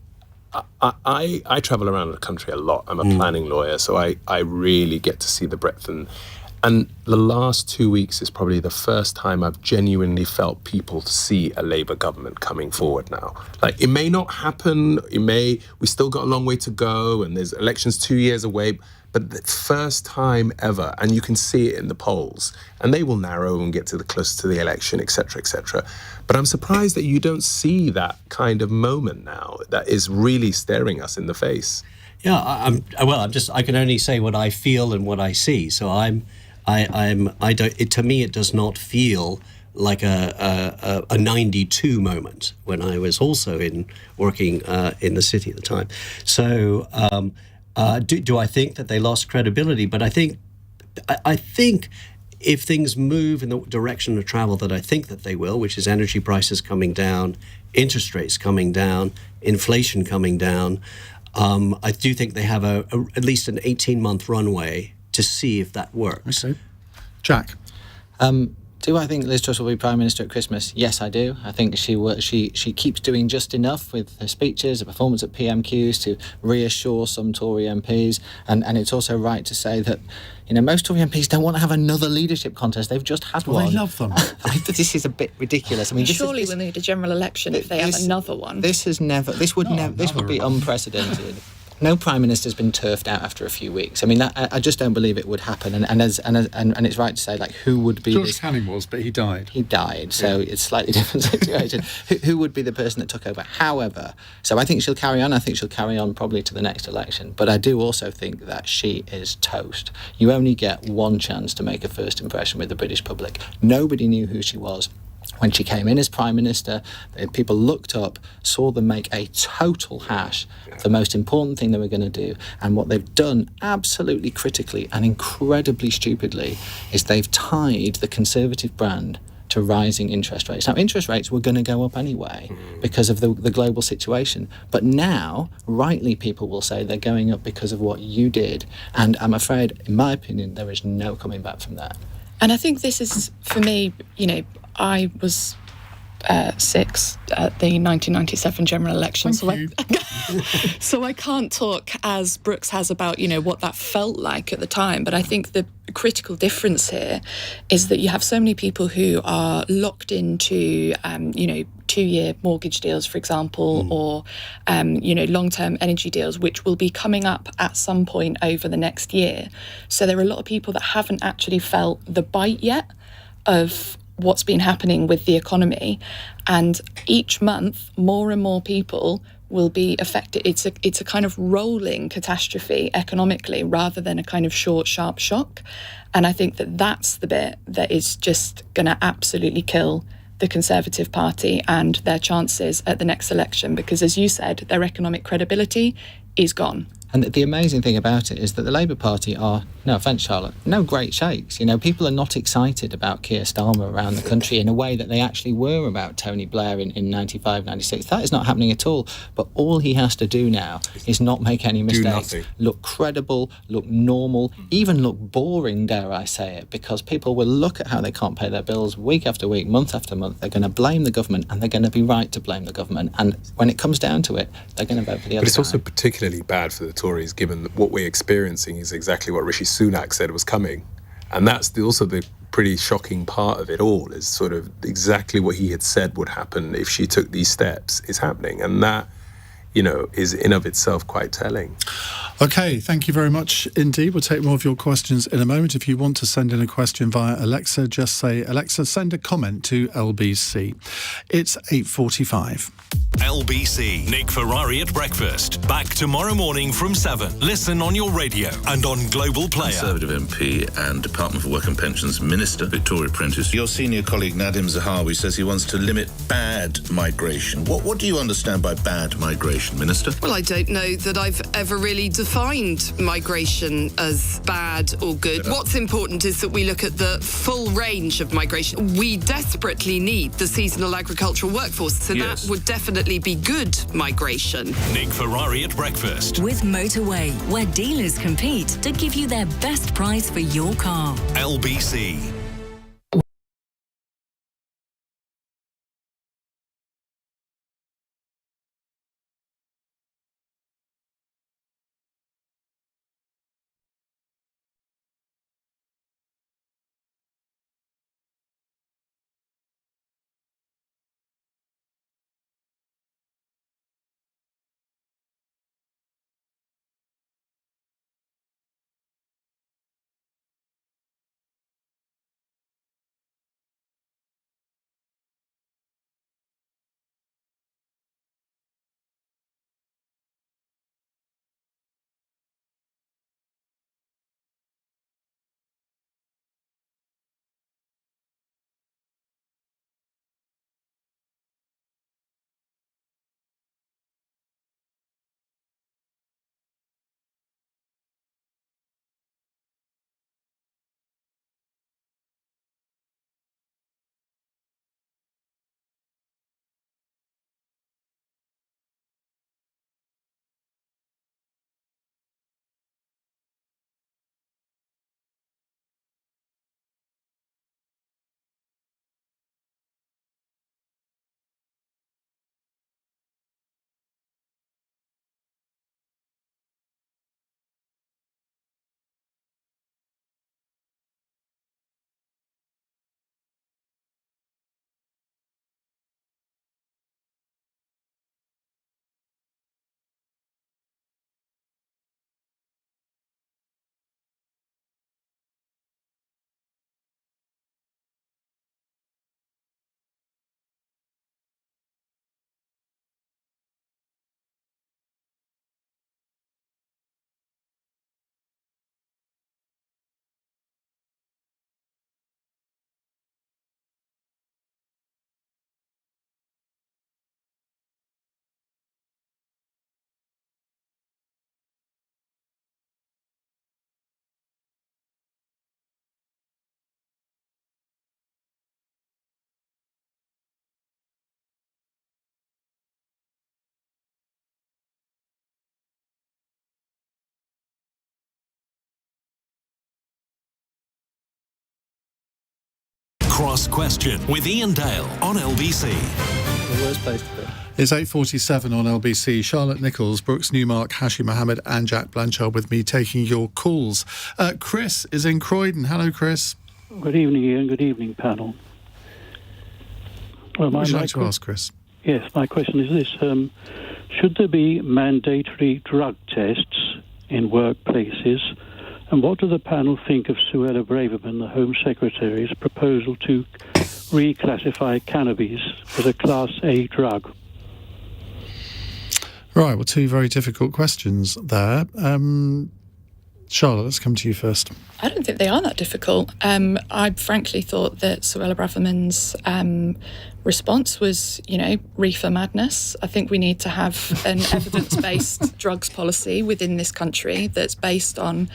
travel around the country a lot. I'm a planning lawyer, so I really get to see the breadth. And the last 2 weeks is probably the first time I've genuinely felt people see a Labour government coming forward now. Like, it may not happen, we still got a long way to go, and there's elections 2 years away, but the first time ever, and you can see it in the polls, and they will narrow and get close to the election, etc., etc. But I'm surprised that you don't see that kind of moment now that is really staring us in the face. Yeah, I can only say what I feel and what I see. So to me, it does not feel like a 92 moment when I was also working in the city at the time. So do I think that they lost credibility? But I think if things move in the direction of travel that I think that they will, which is energy prices coming down, interest rates coming down, inflation coming down, I do think they have at least an 18-month runway to see if that works. Okay. Jack? Do I think Liz Truss will be Prime Minister at Christmas? Yes, I do. I think she keeps doing just enough with her speeches, her performance at PMQs to reassure some Tory MPs. And it's also right to say that, most Tory MPs don't want to have another leadership contest. They've just had one. They love them. This is a bit ridiculous. I mean, surely we'll need a general election if they have another one. This would be unprecedented. No Prime Minister's been turfed out after a few weeks. I mean, I just don't believe it would happen. And it's right to say, like, who would be George Canning was, but he died. He died, so it's a slightly different situation. Who would be the person that took over? However, so I think she'll carry on. I think she'll carry on probably to the next election. But I do also think that she is toast. You only get one chance to make a first impression with the British public. Nobody knew who she was when she came in as Prime Minister. People looked up, saw them make a total hash of the most important thing they were going to do. And what they've done absolutely critically and incredibly stupidly is they've tied the Conservative brand to rising interest rates. Now, interest rates were going to go up anyway because of the global situation. But now, rightly, people will say they're going up because of what you did. And I'm afraid, in my opinion, there is no coming back from that. And I think this is, for me, I was 6 at the 1997 general election, so I can't talk as Brooks has about what that felt like at the time. But I think the critical difference here is that you have so many people who are locked into 2-year mortgage deals, for example, or long-term energy deals, which will be coming up at some point over the next year. So there are a lot of people that haven't actually felt the bite yet of what's been happening with the economy, and each month more and more people will be affected. It's a kind of rolling catastrophe economically rather than a kind of short, sharp shock. And I think that that's the bit that is just going to absolutely kill the Conservative Party and their chances at the next election, because, as you said, their economic credibility is gone. And the amazing thing about it is that the Labour Party are, no offence, Charlotte, no great shakes. People are not excited about Keir Starmer around the country in a way that they actually were about Tony Blair in 95, 96. That is not happening at all. But all he has to do now is not make any mistakes, look credible, look normal, even look boring, dare I say it, because people will look at how they can't pay their bills week after week, month after month. They're going to blame the government, and they're going to be right to blame the government. And when it comes down to it, they're going to vote for the other But it's guy. also particularly bad for the Tories, given that what we're experiencing is exactly what Rishi Sunak said was coming. And that's also the pretty shocking part of it all, is sort of exactly what he had said would happen if she took these steps is happening. And that, is in of itself quite telling. OK, thank you very much indeed. We'll take more of your questions in a moment. If you want to send in a question via Alexa, just say, Alexa, send a comment to LBC. It's 8:45. LBC. Nick Ferrari at breakfast. Back tomorrow morning from 7. Listen on your radio and on Global Player. Conservative MP and Department for Work and Pensions Minister, Victoria Prentice. Your senior colleague Nadim Zahawi says he wants to limit bad migration. What do you understand by bad migration, Minister? Well, I don't know that I've ever really defined migration as bad or good. What's important is that we look at the full range of migration. We desperately need the seasonal agricultural workforce, so that would definitely be good migration. Nick Ferrari at breakfast. With Motorway, where dealers compete to give you their best price for your car. LBC. Cross Question with Iain Dale on LBC. The worst place to be. It's 8:47 on LBC. Charlotte Nichols, Brooks Newmark, Hashi Mohamed and Jack Blanchard with me taking your calls. Chris is in Croydon. Hello, Chris. Good evening, Iain. Good evening, panel. Well, what would you like to ask, Chris? Yes, my question is this. Should there be mandatory drug tests in workplaces? And what do the panel think of Suella Braverman, the Home Secretary's proposal to reclassify cannabis as a Class A drug? Right, well, two very difficult questions there. Charlotte, let's come to you first. I don't think they are that difficult. I frankly thought that Suella Braverman's response was, reefer madness. I think we need to have an evidence-based drugs policy within this country that's based on,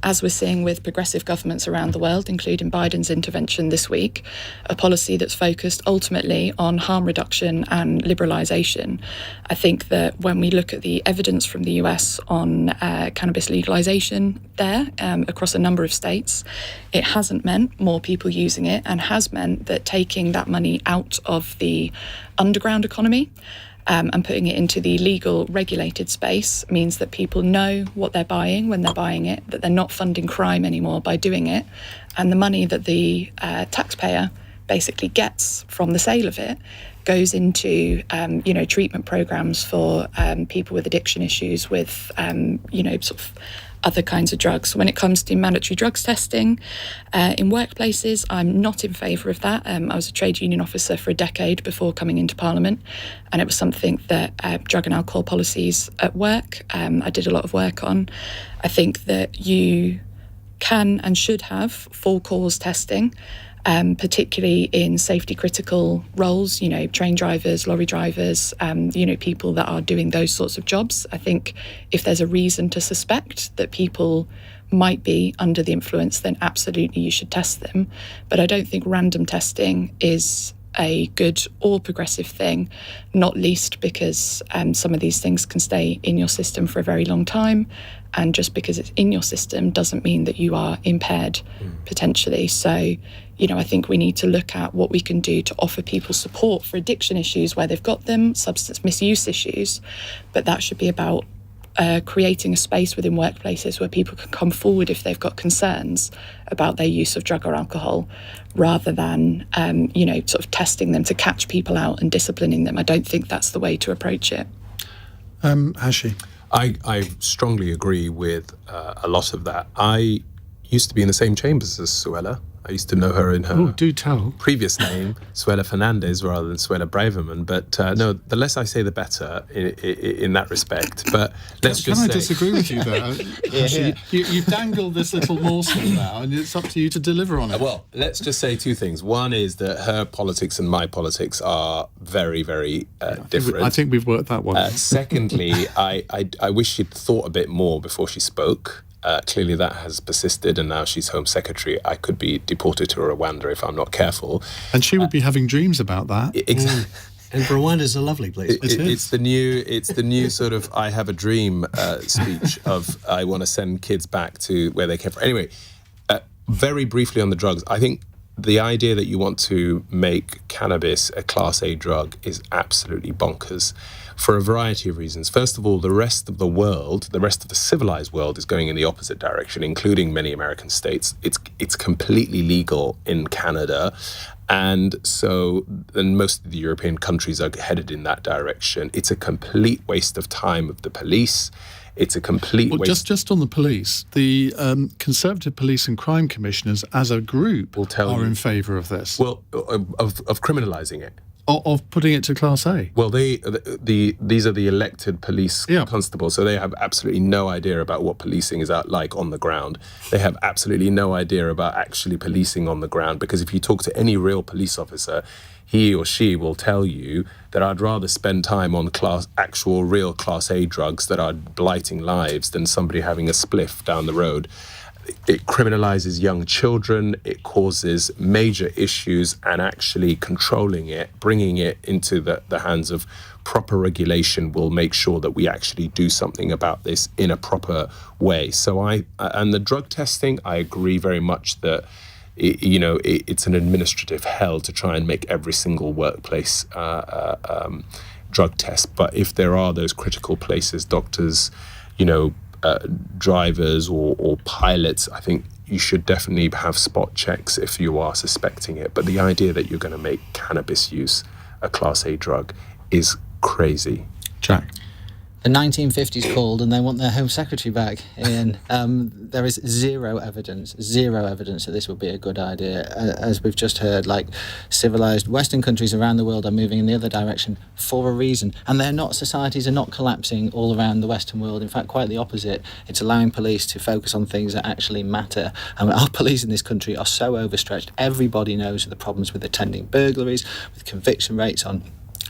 as we're seeing with progressive governments around the world, including Biden's intervention this week, a policy that's focused ultimately on harm reduction and liberalisation. I think that when we look at the evidence from the US on cannabis legalisation there across a number of states, it hasn't meant more people using it and has meant that taking that money out of the underground economy and putting it into the legal regulated space means that people know what they're buying when they're buying it, that they're not funding crime anymore by doing it, and the money that the taxpayer basically gets from the sale of it goes into, treatment programs for people with addiction issues with, sort of other kinds of drugs. So when it comes to mandatory drugs testing in workplaces, I'm not in favour of that. I was a trade union officer for a decade before coming into Parliament, and it was something that drug and alcohol policies at work I did a lot of work on. I think that you can and should have full cause testing, particularly in safety critical roles, train drivers, lorry drivers, people that are doing those sorts of jobs. I think if there's a reason to suspect that people might be under the influence, then absolutely you should test them. But I don't think random testing is a good or progressive thing, not least because some of these things can stay in your system for a very long time. And just because it's in your system doesn't mean that you are impaired potentially. So, I think we need to look at what we can do to offer people support for addiction issues where they've got them, substance misuse issues. But that should be about creating a space within workplaces where people can come forward if they've got concerns about their use of drug or alcohol, rather than, sort of testing them to catch people out and disciplining them. I don't think that's the way to approach it. Hashi? I strongly agree with a lot of that. I used to be in the same chambers as Suella. I used to know her in her previous name, Suella Fernandez, rather than Suella Braverman. But no, the less I say, the better in that respect. But let's just say... Can I disagree with you there? Actually, you've dangled this little morsel now, and it's up to you to deliver on it. Well, let's just say two things. One is that her politics and my politics are very, very different. I think we've worked that one out. Secondly, I wish she'd thought a bit more before she spoke. Clearly that has persisted, and now she's Home Secretary. I could be deported to Rwanda if I'm not careful. And she would be having dreams about that. Exactly. And Rwanda is a lovely place. It's the new sort of I have a dream speech of I want to send kids back to where they came from. Anyway, very briefly on the drugs, I think the idea that you want to make cannabis a Class A drug is absolutely bonkers for a variety of reasons. First of all, the rest of the world, the rest of the civilized world is going in the opposite direction, including many American states. It's completely legal in Canada. And so then most of the European countries are headed in that direction. It's a complete waste of time of the police. It's a complete waste. Just on the police, the Conservative Police and Crime Commissioners as a group are in favour of this. Well, of criminalising it. Of putting it to Class A. Well, these are the elected police constables, so they have absolutely no idea about what policing is like on the ground. They have absolutely no idea about actually policing on the ground, because if you talk to any real police officer, he or she will tell you that I'd rather spend time on actual real Class A drugs that are blighting lives than somebody having a spliff down the road. It criminalizes young children, it causes major issues, and actually controlling it, bringing it into the hands of proper regulation will make sure that we actually do something about this in a proper way. So and the drug testing, I agree very much that it's an administrative hell to try and make every single workplace drug test. But if there are those critical places, doctors, drivers or pilots, I think you should definitely have spot checks if you are suspecting it. But the idea that you're going to make cannabis use a Class A drug is crazy. Jack? The 1950s called and they want their Home Secretary back. And there is zero evidence that this would be a good idea. As we've just heard, civilised Western countries around the world are moving in the other direction for a reason. And societies are not collapsing all around the Western world. In fact, quite the opposite. It's allowing police to focus on things that actually matter. Our police in this country are so overstretched. Everybody knows the problems with attending burglaries, with conviction rates on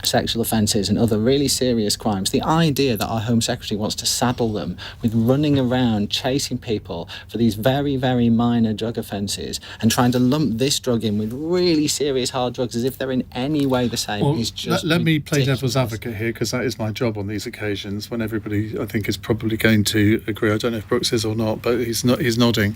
sexual offences and other really serious crimes. The idea that our Home Secretary wants to saddle them with running around chasing people for these very, very minor drug offences and trying to lump this drug in with really serious hard drugs as if they're in any way the same is just let me play devil's advocate here, because that is my job on these occasions when everybody, I think, is probably going to agree. I don't know if Brooks is or not, but he's nodding.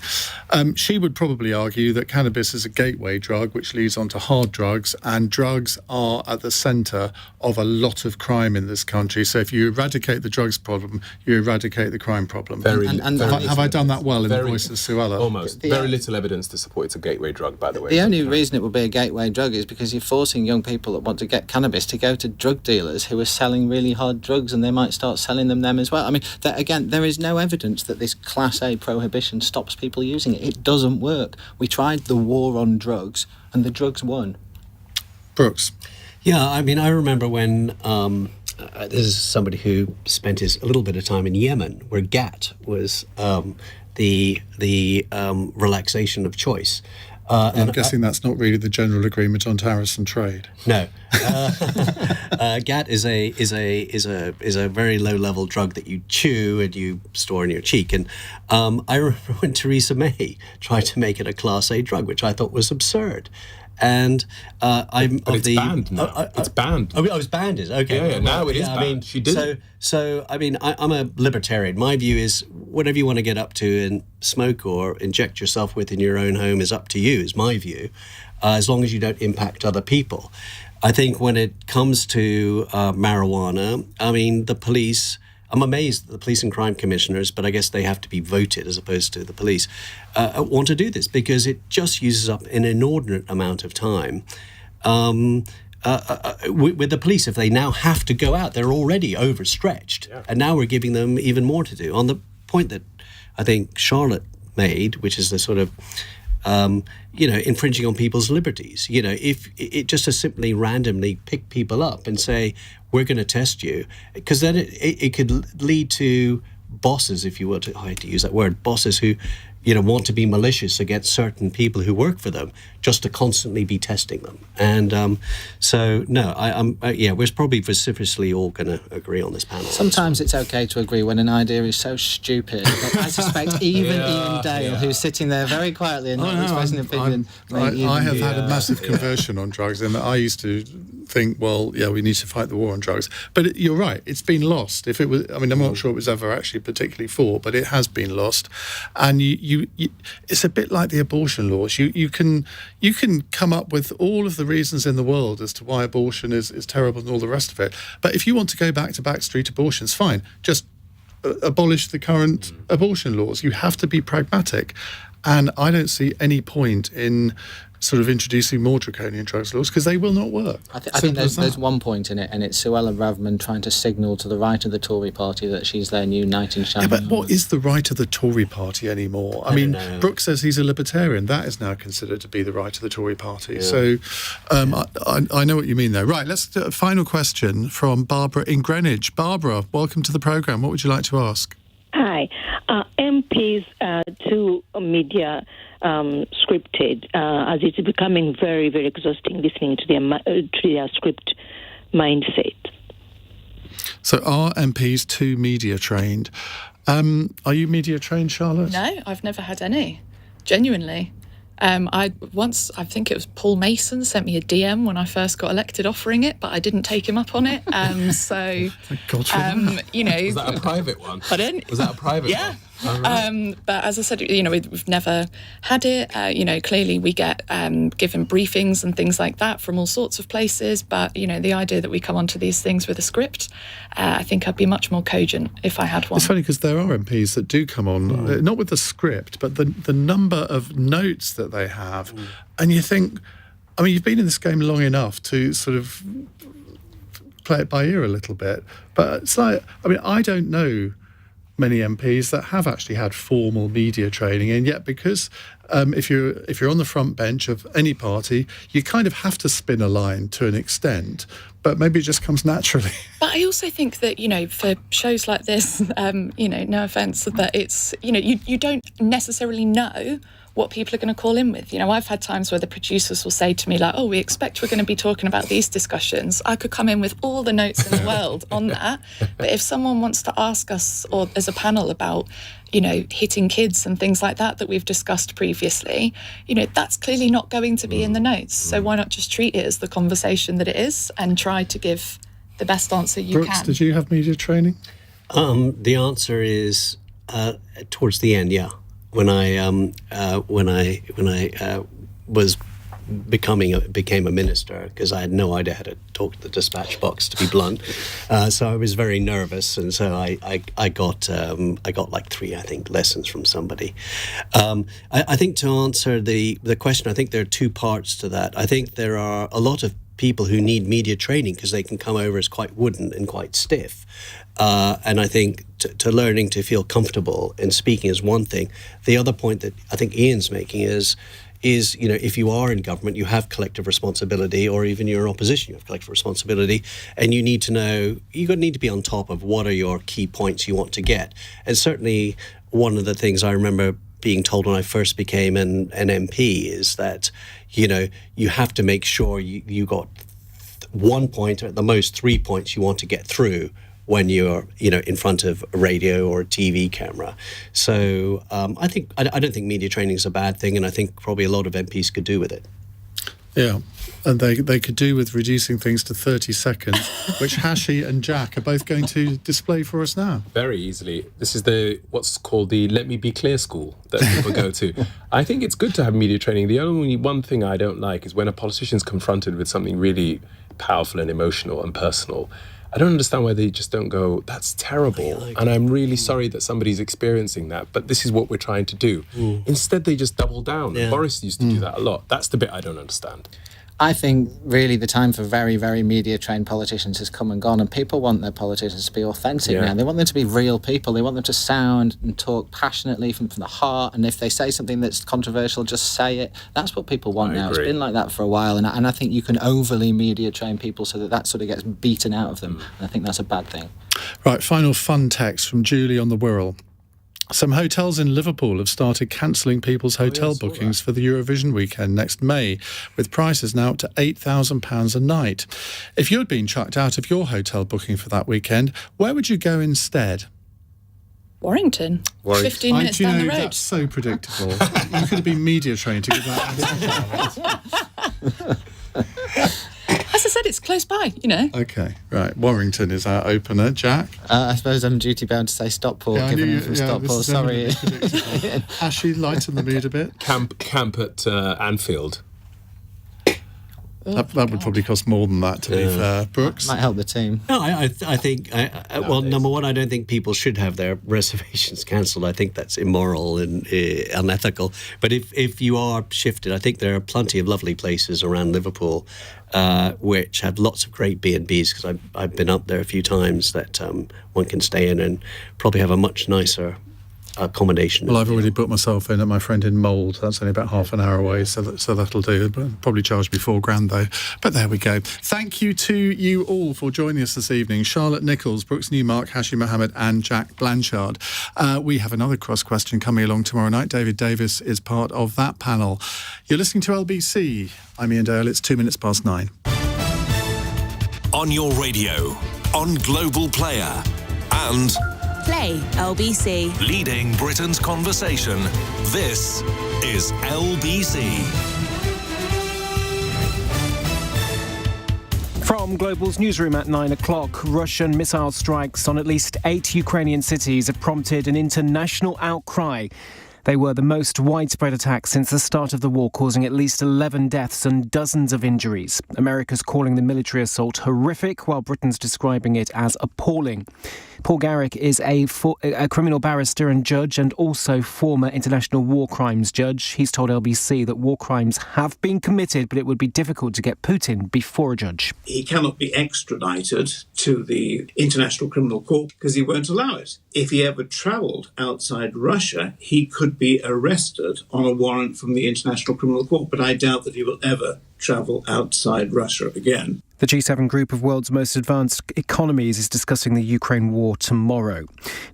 She would probably argue that cannabis is a gateway drug which leads on to hard drugs, and drugs are at the centre of a lot of crime in this country. So if you eradicate the drugs problem, you eradicate the crime problem. Have I done that well in the voice of Suella? Almost. Very little evidence to support it's a gateway drug, by the way. The only reason it would be a gateway drug is because you're forcing young people that want to get cannabis to go to drug dealers who are selling really hard drugs, and they might start selling them as well. I mean, again, there is no evidence that this Class A prohibition stops people using it. It doesn't work. We tried the war on drugs, and the drugs won. Brooks? Yeah, I mean, I remember when this is somebody who spent a little bit of time in Yemen, where GATT was the relaxation of choice. I'm guessing that's not really the general agreement on tariffs and trade. No, GATT is a very low level drug that you chew and you store in your cheek. And I remember when Theresa May tried to make it a Class A drug, which I thought was absurd. And it's banned now. It's banned. Oh, it's banned, is okay. Yeah, now it is banned. I mean, she did. So I mean, I'm a libertarian. My view is whatever you want to get up to and smoke or inject yourself with in your own home is up to you. Is my view, as long as you don't impact other people. I think when it comes to marijuana, I mean, the police. I'm amazed that the police and crime commissioners, but I guess they have to be voted as opposed to the police, want to do this because it just uses up an inordinate amount of time. With the police, if they now have to go out, they're already overstretched. Yeah. And now we're giving them even more to do. On the point that I think Charlotte made, which is the sort of, infringing on people's liberties. If it just to simply randomly pick people up and say, we're going to test you, because then it could lead to bosses, if you will, I hate to use that word, bosses who, want to be malicious against certain people who work for them, just to constantly be testing them. And so, no, we're probably vociferously all going to agree on this panel. Sometimes it's okay to agree when an idea is so stupid. But I suspect even Iain Dale, who's sitting there very quietly and not expressing an opinion. I have had a massive conversion on drugs, and I used to think, we need to fight the war on drugs. But you're right, it's been lost. If it was, I'm not sure it was ever actually particularly fought, but it has been lost. And you it's a bit like the abortion laws. You can come up with all of the reasons in the world as to why abortion is terrible and all the rest of it. But if you want to go back to backstreet abortions, fine, just abolish the current abortion laws. You have to be pragmatic. And I don't see any point in sort of introducing more draconian drugs laws because they will not work. I think there's one point in it, and it's Suella Braverman trying to signal to the right of the Tory party that she's their new knight in shining. Yeah, but what is the right of the Tory party anymore? I mean, Brooks says he's a libertarian. That is now considered to be the right of the Tory party. Yeah. So I know what you mean there. Right, let's do a final question from Barbara in Greenwich. Barbara, welcome to the programme. What would you like to ask? Hi. MPs to media scripted, as it's becoming very, very exhausting listening to their script mindset. So are MPs too media trained? Are you media trained, Charlotte? No, I've never had any. Genuinely. I think it was Paul Mason sent me a DM when I first got elected offering it, but I didn't take him up on it. Thank God for that. Was that a private one? Pardon? Was that a private one? Right. But as I said, we've never had it. Clearly we get given briefings and things like that from all sorts of places. But, the idea that we come onto these things with a script, I think I'd be much more cogent if I had one. It's funny because there are MPs that do come on, not with the script, but the number of notes that they have. And you think, you've been in this game long enough to sort of play it by ear a little bit. But it's like, I don't know many MPs that have actually had formal media training, and yet because if you're on the front bench of any party, you kind of have to spin a line to an extent, but maybe it just comes naturally. But I also think that, for shows like this, no offence, that it's, you don't necessarily know what people are going to call in with. I've had times where the producers will say to me, like, we expect we're going to be talking about these discussions. I could come in with all the notes in the world on that. But if someone wants to ask us, or as a panel, about, hitting kids and things like that we've discussed previously, that's clearly not going to be in the notes. So why not just treat it as the conversation that it is and try to give the best answer you Brooks, can? Did you have media training? The answer is towards the end, yeah. When I was became a minister, because I had no idea how to talk to the dispatch box, to be blunt. So I was very nervous, and so I got like 3, I think, lessons from somebody. I think to answer the question, I think there are 2 parts to that. I think there are a lot of people who need media training because they can come over as quite wooden and quite stiff. And I think to learning to feel comfortable in speaking is one thing. The other point that I think Iain's making is if you are in government, you have collective responsibility, or even you're in opposition, you have collective responsibility, and you need to know, you need to be on top of what are your key points you want to get. And certainly one of the things I remember being told when I first became an MP is that, you have to make sure you got 1 point, or at the most 3 points you want to get through when you're, in front of a radio or a TV camera. So I don't think media training is a bad thing, and I think probably a lot of MPs could do with it. Yeah, and they could do with reducing things to 30 seconds, which Hashi and Jack are both going to display for us now. Very easily. This is what's called the Let Me Be Clear school that people go to. I think it's good to have media training. The only one thing I don't like is when a politician's confronted with something really powerful and emotional and personal. I don't understand why they just don't go, that's terrible, and I'm really sorry that somebody's experiencing that, but this is what we're trying to do. Instead, they just double down. Yeah. Boris used to do that a lot. That's the bit I don't understand. I think really the time for very, very media-trained politicians has come and gone, and people want their politicians to be authentic now. They want them to be real people. They want them to sound and talk passionately from the heart, and if they say something that's controversial, just say it. That's what people want now. It's been like that for a while, and I think you can overly media-train people so that sort of gets beaten out of them, and I think that's a bad thing. Right, final fun text from Julie on the Wirral. Some hotels in Liverpool have started cancelling people's hotel bookings for the Eurovision weekend next May, with prices now up to £8,000 a night. If you'd been chucked out of your hotel booking for that weekend, where would you go instead? Warrington. 15 minutes down the road. That's so predictable. You could have been media trained to give that. As I said, it's close by, Okay, right. Warrington is our opener. Jack? I suppose I'm duty-bound to say Stockport, given I'm from Stockport. Sorry. Hashi, lighten the mood a bit. Camp at Anfield. That would probably cost more than that, to be fair. Brooks? Might help the team. No, I think, well, number one, I don't think people should have their reservations cancelled. I think that's immoral and unethical. But if you are shifted, I think there are plenty of lovely places around Liverpool which have lots of great B&Bs, because I've been up there a few times, that one can stay in and probably have a much nicer accommodation. Well, I've already booked myself in at my friend in Mould. That's only about half an hour away, so that'll do. Probably charge me £4,000 though. But there we go. Thank you to you all for joining us this evening. Charlotte Nichols, Brooks Newmark, Hashi Mohamed and Jack Blanchard. We have another cross question coming along tomorrow night. David Davis is part of that panel. You're listening to LBC. I'm Iain Dale. It's 9:02. On your radio, on Global Player, and Play LBC. leading Britain's conversation. This is LBC. From Global's newsroom at 9 o'clock, Russian missile strikes on at least 8 Ukrainian cities have prompted an international outcry. They were the most widespread attacks since the start of the war, causing at least 11 deaths and dozens of injuries. America's calling the military assault horrific, while Britain's describing it as appalling. Paul Garrick is a criminal barrister and judge, and also former international war crimes judge. He's told LBC that war crimes have been committed, but it would be difficult to get Putin before a judge. He cannot be extradited to the International Criminal Court because he won't allow it. If he ever travelled outside Russia, he could be arrested on a warrant from the International Criminal Court, but I doubt that he will ever travel outside Russia again. The G7 group of world's most advanced economies is discussing the Ukraine war tomorrow.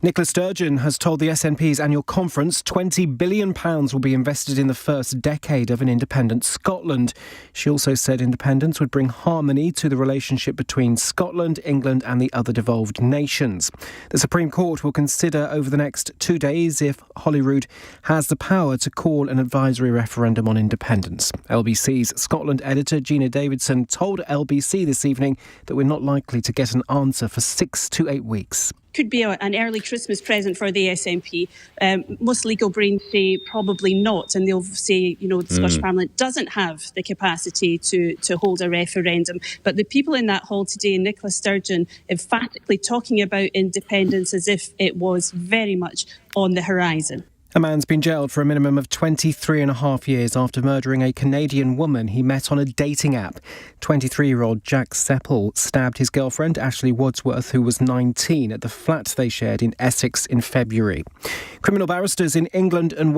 Nicola Sturgeon has told the SNP's annual conference £20 billion will be invested in the first decade of an independent Scotland. She also said independence would bring harmony to the relationship between Scotland, England and the other devolved nations. The Supreme Court will consider over the next 2 days if Holyrood has the power to call an advisory referendum on independence. LBC's Scotland editor Gina Davidson told LBC this evening that we're not likely to get an answer for 6 to 8 weeks. could be an early Christmas present for the SNP. Most legal brains say probably not, and they'll say, the Scottish Parliament doesn't have the capacity to hold a referendum. But the people in that hall today, Nicola Sturgeon, emphatically talking about independence as if it was very much on the horizon. A man's been jailed for a minimum of 23 and a half years after murdering a Canadian woman he met on a dating app. 23-year-old Jack Seppel stabbed his girlfriend, Ashley Wadsworth, who was 19, at the flat they shared in Essex in February. Criminal barristers in England and